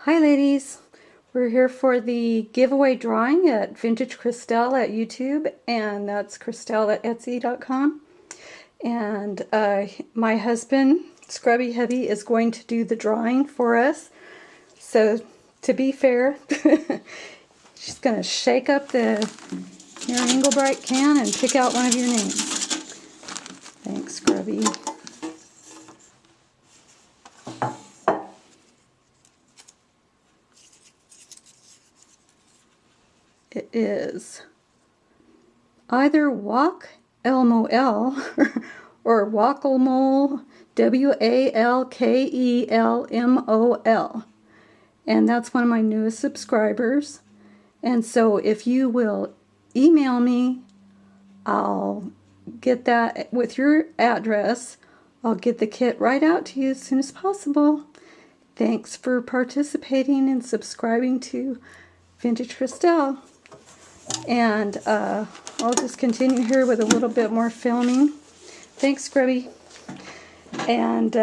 Hi ladies, we're here for the giveaway drawing at Vintage Christelle at YouTube, and that's Christelle at Etsy.com. And my husband, Scrubby Hubby, is going to do the drawing for us. So to be fair, she's going to shake up the Mary Englebright can and pick out one of your names. Thanks, Scrubby. It is either walkelmol or walkelmol, walkelmol, and that's one of my newest subscribers. And so if you will email me, I'll get that with your address. I'll get the kit right out to you as soon as possible. Thanks for participating and subscribing to Vintage Christelle. And I'll just continue here with a little bit more filming. Thanks, Scrubby. And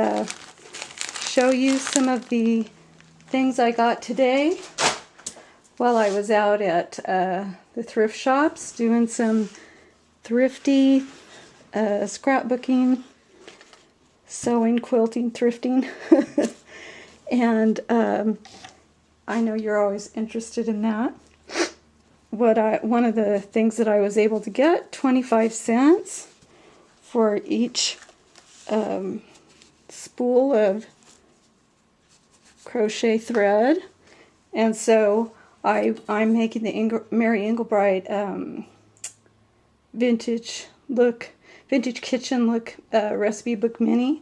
show you some of the things I got today while I was out at the thrift shops doing some thrifty scrapbooking, sewing, quilting, thrifting. And I know you're always interested in that. One of the things that I was able to get, 25 cents for each spool of crochet thread. And so I'm making the Mary Englebright vintage kitchen look recipe book mini.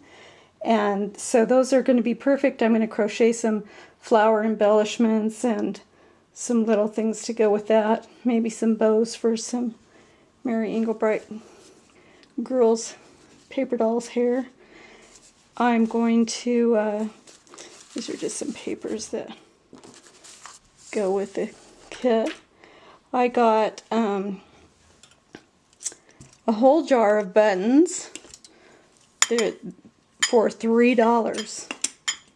And so those are going to be perfect. I'm going to crochet some flower embellishments and some little things to go with that. Maybe some bows for some Mary Englebright girls, paper dolls hair. I'm going to, these are just some papers that go with the kit. I got a whole jar of buttons. They're for $3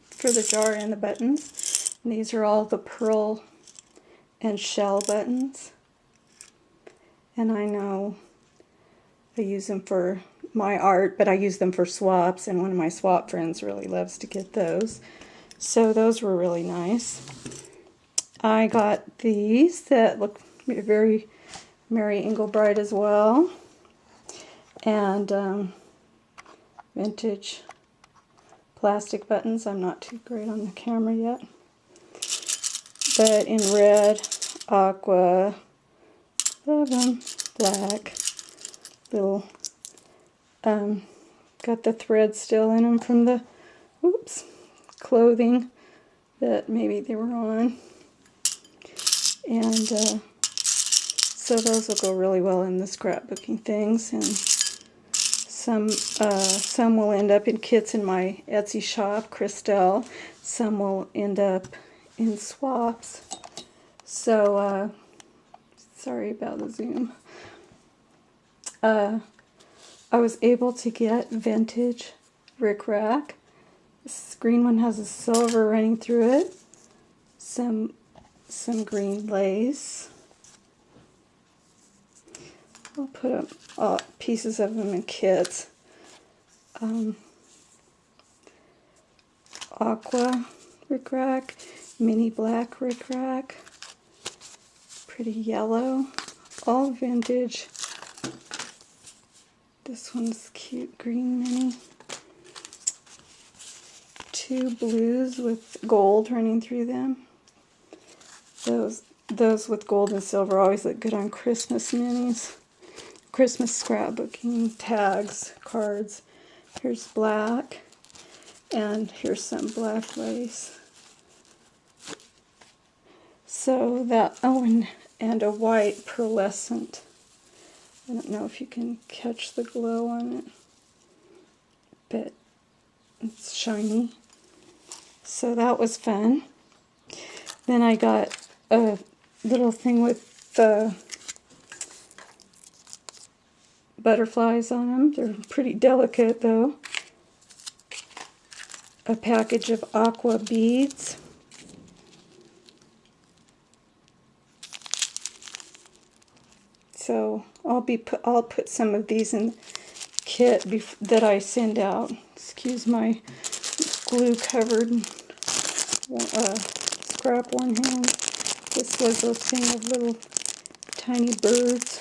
for the jar and the buttons. And these are all the pearl and shell buttons, and I know I use them for my art, but I use them for swaps, and one of my swap friends really loves to get those, so those were really nice. I got these that look very Mary Englebright as well, and vintage plastic buttons. I'm not too great on the camera yet, but in red, aqua, love them, black, little, got the thread still in them from the, clothing that maybe they were on. And so those will go really well in the scrapbooking things, and some will end up in kits in my Etsy shop, Christelle. Some will end up in swaps. So sorry about the zoom. I was able to get vintage rickrack. This green one has a silver running through it. Some green lace. I'll put pieces of them in kits. Aqua rickrack, mini black rickrack, pretty yellow, all vintage. This one's cute green mini. Two blues with gold running through them. Those with gold and silver always look good on Christmas minis. Christmas scrapbooking, tags, cards. Here's black, and here's some black lace. So that, and a white pearlescent. I don't know if you can catch the glow on it, but it's shiny. So that was fun. Then I got a little thing with butterflies on them. They're pretty delicate though. A package of aqua beads. So I'll put some of these in the kit that I send out. Excuse my glue covered scrap one hand. This was a thing of little tiny birds.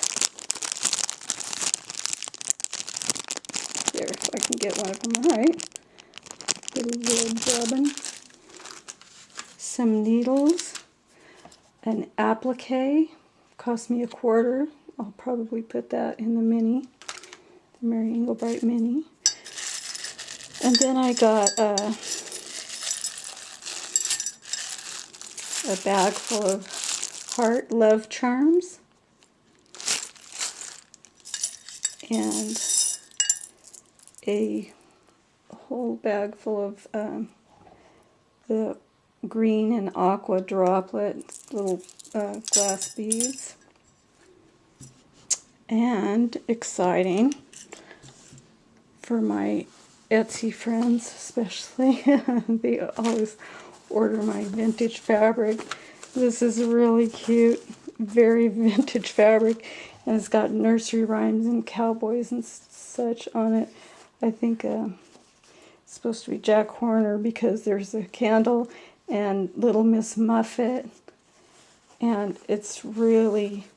There, if I can get one of them right. Little red bobbin. Some needles. An applique. Cost me $1. I'll probably put that in the mini. The Mary Engelbreit mini. And then I got a bag full of heart love charms. And a whole bag full of the green and aqua droplet little glass beads. And exciting for my Etsy friends especially. They always order my vintage fabric. This is really cute, very vintage fabric, and it's got nursery rhymes and cowboys and such on it. I think it's supposed to be Jack Horner because there's a candle and Little Miss Muffet, and it's really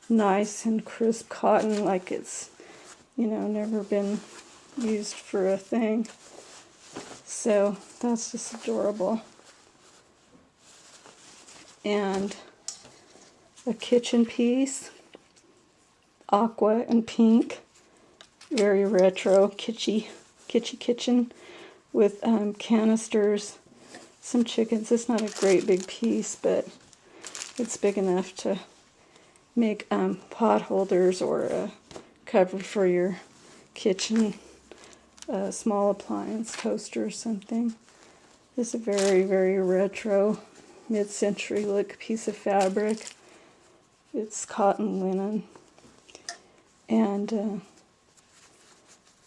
nice and crisp cotton, like it's, you know, never been used for a thing. So that's just adorable. And a kitchen piece, aqua and pink, very retro, kitschy kitchen with canisters, some chickens. It's not a great big piece, but it's big enough to make pot holders or a cover for your kitchen, small appliance, toaster or something. This is a very, very retro, mid-century look piece of fabric. It's cotton linen. And,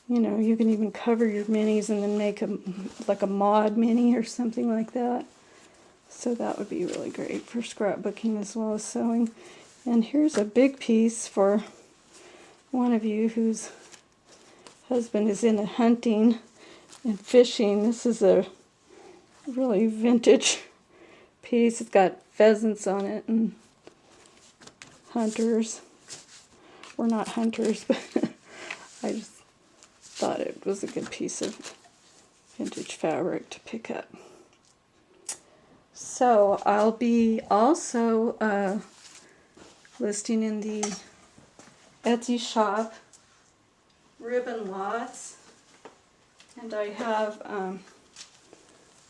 you know, you can even cover your minis and then make like a mod mini or something like that. So that would be really great for scrapbooking as well as sewing. And here's a big piece for one of you whose husband is into hunting and fishing. This is a really vintage piece. It's got pheasants on it and hunters. We're not hunters, but I just thought it was a good piece of vintage fabric to pick up. So I'll be also listing in the Etsy shop ribbon lots, and I have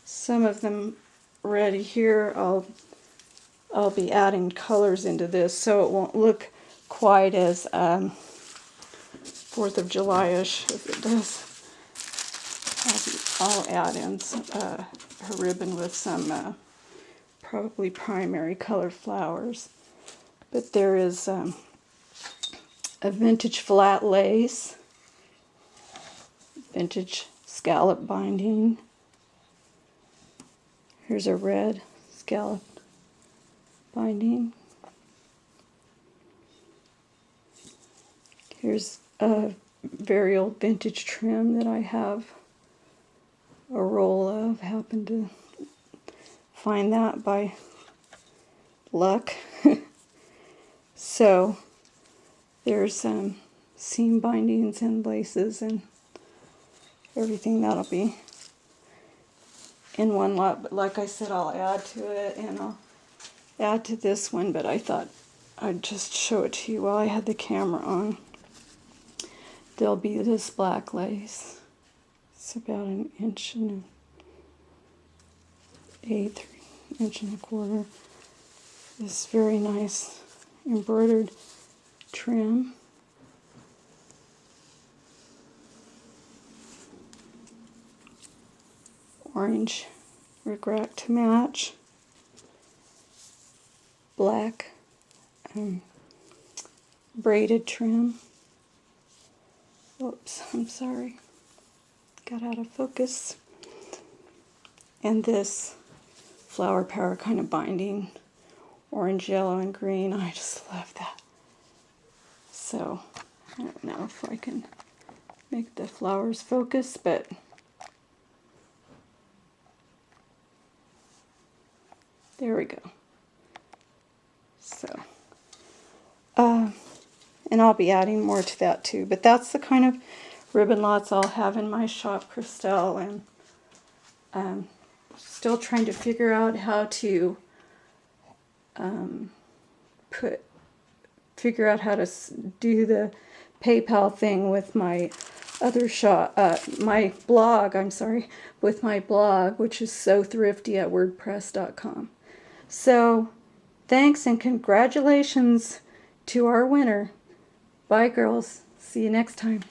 some of them ready here. I'll be adding colors into this so it won't look quite as 4th of July-ish as it does. I'll add in a ribbon with some probably primary color flowers. But there is a vintage flat lace, vintage scallop binding. Here's a red scallop binding. Here's a very old vintage trim that I have a roll of. Happened to find that by luck. So there's seam bindings and laces and everything. That'll be in one lot, but like I said, I'll add to it, and I'll add to this one, but I thought I'd just show it to you while I had the camera on. There'll be this black lace. It's about 1 inch and 1/8, 1 inch and 1/4. This very nice embroidered trim. Orange rickrack to match. Black braided trim. Oops, I'm sorry. Got out of focus. And this flower power kind of binding. Orange, yellow, and green. I just love that. So I don't know if I can make the flowers focus, but there we go. So, and I'll be adding more to that too. But that's the kind of ribbon lots I'll have in my shop, Christelle, and still trying to figure out how to figure out how to do the PayPal thing with my other shop, my blog, I'm sorry, with my blog, which is so thrifty at wordpress.com. So, thanks and congratulations to our winner. Bye, girls. See you next time.